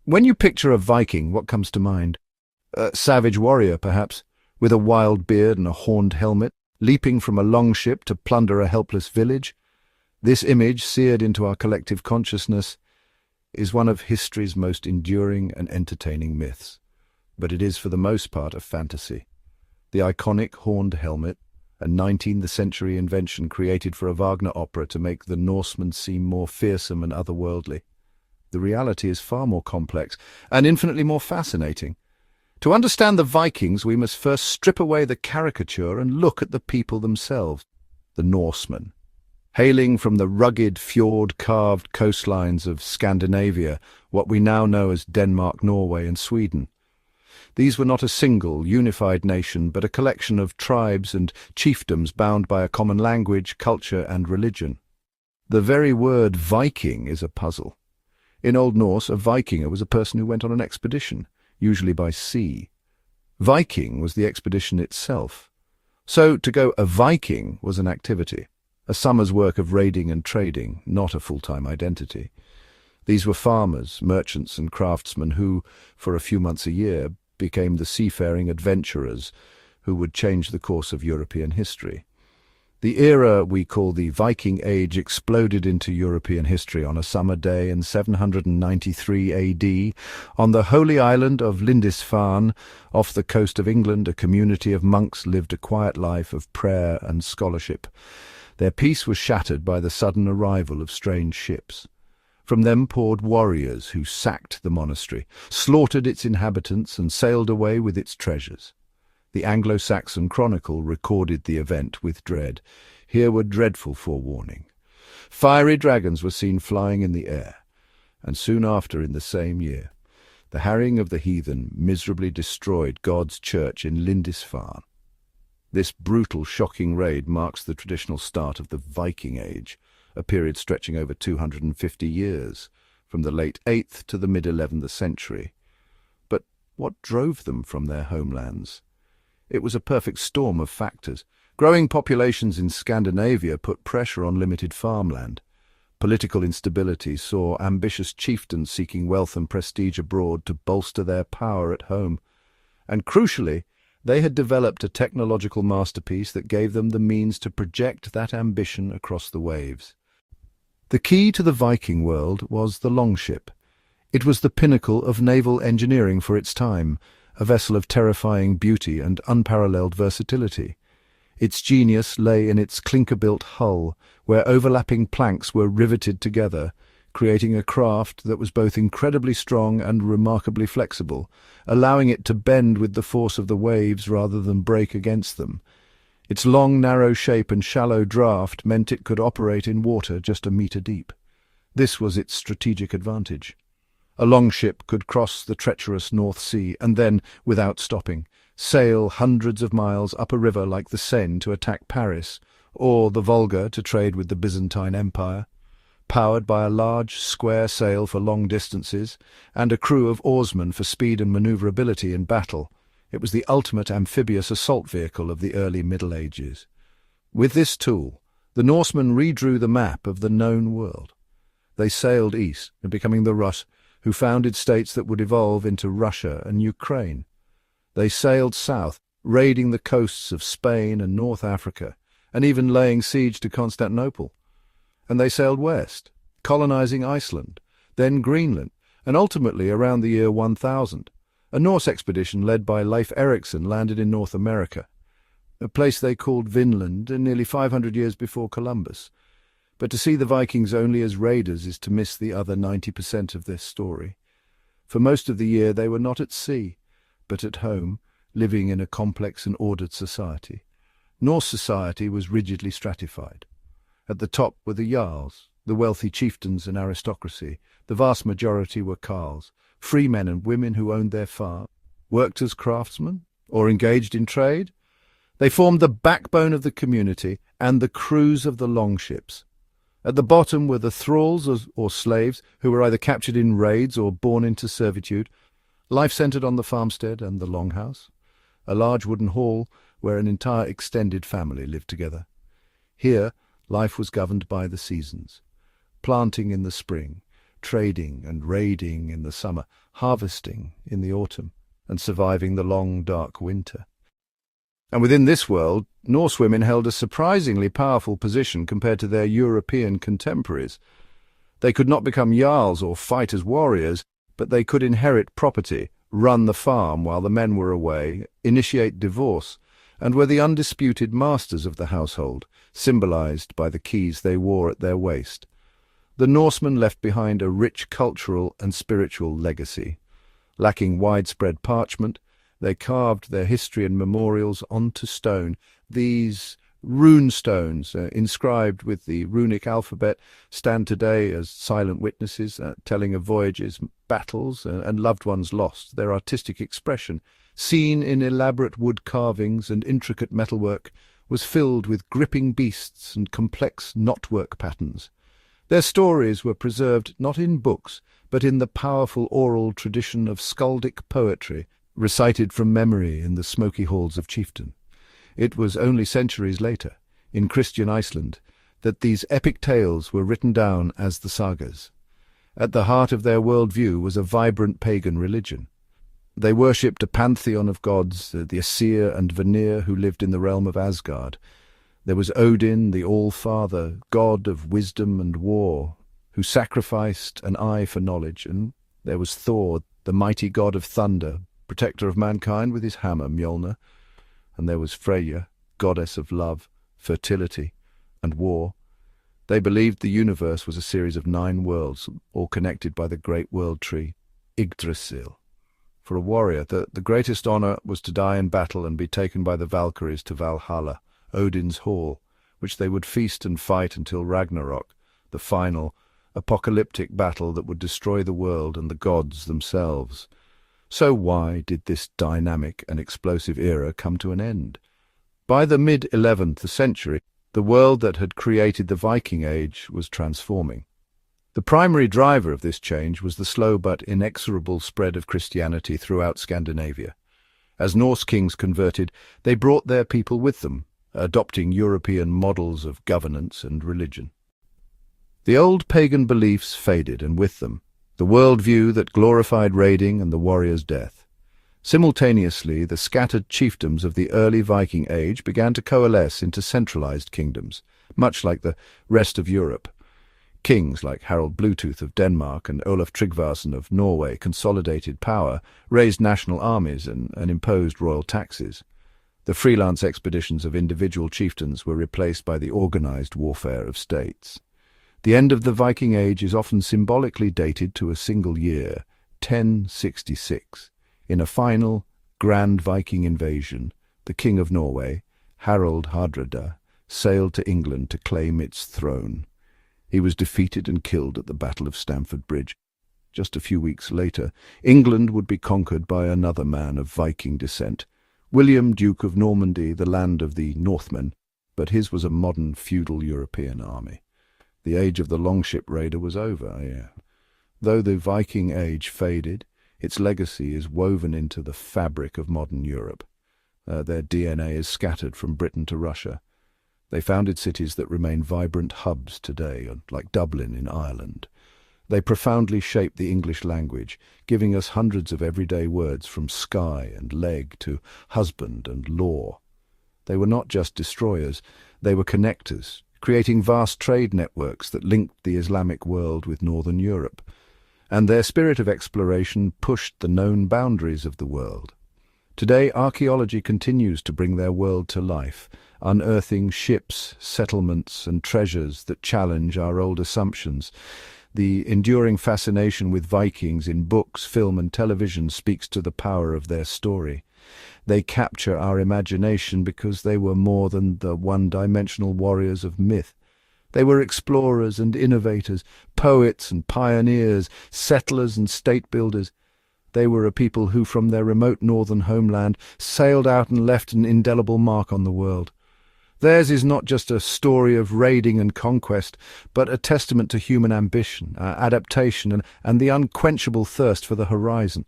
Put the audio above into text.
When you picture a Viking, what comes to mind? A savage warrior, perhaps, with a wild beard and a horned helmet, leaping from a longship to plunder a helpless village. This image, seared into our collective consciousness, is one of history's most enduring and entertaining myths. But it is for the most part a fantasy. The iconic horned helmet, a 19th century invention created for a Wagner opera to make the Norsemen seem more fearsome and otherworldly. The reality is far more complex and infinitely more fascinating. To understand the Vikings, we must first strip away the caricature and look at the people themselves, the Norsemen. Hailing from the rugged, fjord-carved coastlines of Scandinavia, what we now know as Denmark, Norway, and Sweden. These were not a single, unified nation, but a collection of tribes and chiefdoms bound by a common language, culture, and religion. The very word Viking is a puzzle. In Old Norse, a Vikinger was a person who went on an expedition, usually by sea. Viking was the expedition itself. So to go a Viking was an activity, a summer's work of raiding and trading, not a full-time identity. These were farmers, merchants and craftsmen who, for a few months a year, became the seafaring adventurers who would change the course of European history. The era we call the Viking Age exploded into European history on a summer day in 793 AD. On the holy island of Lindisfarne, off the coast of England, a community of monks lived a quiet life of prayer and scholarship. Their peace was shattered by the sudden arrival of strange ships. From them poured warriors who sacked the monastery, slaughtered its inhabitants, and sailed away with its treasures. The Anglo-Saxon Chronicle recorded the event with dread. Here were dreadful forewarning. Fiery dragons were seen flying in the air, and soon after, in the same year, the harrying of the heathen miserably destroyed God's church in Lindisfarne. This brutal, shocking raid marks the traditional start of the Viking Age, a period stretching over 250 years, from the late 8th to the mid-11th century. But what drove them from their homelands? It was a perfect storm of factors. Growing populations in Scandinavia put pressure on limited farmland. Political instability saw ambitious chieftains seeking wealth and prestige abroad to bolster their power at home. And crucially, they had developed a technological masterpiece that gave them the means to project that ambition across the waves. The key to the Viking world was the longship. It was the pinnacle of naval engineering for its time, a vessel of terrifying beauty and unparalleled versatility. Its genius lay in its clinker-built hull, where overlapping planks were riveted together, creating a craft that was both incredibly strong and remarkably flexible, allowing it to bend with the force of the waves rather than break against them. Its long, narrow shape and shallow draft meant it could operate in water just a metre deep. This was its strategic advantage. A longship could cross the treacherous North Sea and then, without stopping, sail hundreds of miles up a river like the Seine to attack Paris, or the Volga to trade with the Byzantine Empire. Powered by a large, square sail for long distances and a crew of oarsmen for speed and maneuverability in battle, it was the ultimate amphibious assault vehicle of the early Middle Ages. With this tool, the Norsemen redrew the map of the known world. They sailed east, becoming the Rus, who founded states that would evolve into Russia and Ukraine. They sailed south, raiding the coasts of Spain and North Africa, and even laying siege to Constantinople. And they sailed west, colonizing Iceland, then Greenland, and ultimately around the year 1000. A Norse expedition led by Leif Erikson landed in North America, a place they called Vinland nearly 500 years before Columbus. But to see the Vikings only as raiders is to miss the other 90% of this story. For most of the year they were not at sea, but at home, living in a complex and ordered society. Norse society was rigidly stratified. At the top were the Jarls, the wealthy chieftains and aristocracy. The vast majority were carls, free men and women who owned their farm, worked as craftsmen, or engaged in trade. They formed the backbone of the community and the crews of the longships. At the bottom were the thralls or slaves who were either captured in raids or born into servitude. Life centered on the farmstead and the longhouse, a large wooden hall where an entire extended family lived together. Here, life was governed by the seasons. Planting in the spring, trading and raiding in the summer, harvesting in the autumn, and surviving the long, dark winter. And within this world, Norse women held a surprisingly powerful position compared to their European contemporaries. They could not become jarls or fight as warriors, but they could inherit property, run the farm while the men were away, initiate divorce, and were the undisputed masters of the household, symbolized by the keys they wore at their waist. The Norsemen left behind a rich cultural and spiritual legacy. Lacking widespread parchment, they carved their history and memorials onto stone. These rune stones, inscribed with the runic alphabet, stand today as silent witnesses, telling of voyages, battles, and loved ones lost. Their artistic expression, seen in elaborate wood carvings and intricate metalwork, was filled with gripping beasts and complex knotwork patterns. Their stories were preserved not in books, but in the powerful oral tradition of skaldic poetry, recited from memory in the smoky halls of chieftain. It was only centuries later, in Christian Iceland, that these epic tales were written down as the sagas. At the heart of their worldview was a vibrant pagan religion. They worshipped a pantheon of gods, the Aesir and Vanir, who lived in the realm of Asgard. There was Odin, the All-Father, god of wisdom and war, who sacrificed an eye for knowledge, and there was Thor, the mighty god of thunder, protector of mankind with his hammer Mjolnir, and there was Freyja, goddess of love, fertility, and war. They believed the universe was a series of 9 worlds, all connected by the great world tree, Yggdrasil. For a warrior, the greatest honor was to die in battle and be taken by the Valkyries to Valhalla, Odin's hall, which they would feast and fight until Ragnarok, the final, apocalyptic battle that would destroy the world and the gods themselves. So why did this dynamic and explosive era come to an end? By the mid-11th century, the world that had created the Viking Age was transforming. The primary driver of this change was the slow but inexorable spread of Christianity throughout Scandinavia. As Norse kings converted, they brought their people with them, adopting European models of governance and religion. The old pagan beliefs faded, and with them, the worldview that glorified raiding and the warrior's death. Simultaneously, the scattered chiefdoms of the early Viking Age began to coalesce into centralized kingdoms, much like the rest of Europe. Kings like Harald Bluetooth of Denmark and Olaf Tryggvason of Norway consolidated power, raised national armies, and imposed royal taxes. The freelance expeditions of individual chieftains were replaced by the organized warfare of states. The end of the Viking Age is often symbolically dated to a single year, 1066. In a final, grand Viking invasion, the King of Norway, Harald Hardrada, sailed to England to claim its throne. He was defeated and killed at the Battle of Stamford Bridge. Just a few weeks later, England would be conquered by another man of Viking descent, William, Duke of Normandy, the land of the Northmen, but his was a modern feudal European army. The age of the longship raider was over. Though the Viking Age faded, its legacy is woven into the fabric of modern Europe. Their DNA is scattered from Britain to Russia. They founded cities that remain vibrant hubs today, like Dublin in Ireland. They profoundly shaped the English language, giving us hundreds of everyday words from sky and leg to husband and law. They were not just destroyers, they were connectors, creating vast trade networks that linked the Islamic world with Northern Europe. And their spirit of exploration pushed the known boundaries of the world. Today, archaeology continues to bring their world to life, unearthing ships, settlements, and treasures that challenge our old assumptions. The enduring fascination with Vikings in books, film, and television speaks to the power of their story. They capture our imagination because they were more than the one-dimensional warriors of myth. They were explorers and innovators, poets and pioneers, settlers and state-builders. They were a people who, from their remote northern homeland, sailed out and left an indelible mark on the world. Theirs is not just a story of raiding and conquest, but a testament to human ambition, adaptation, and the unquenchable thirst for the horizon.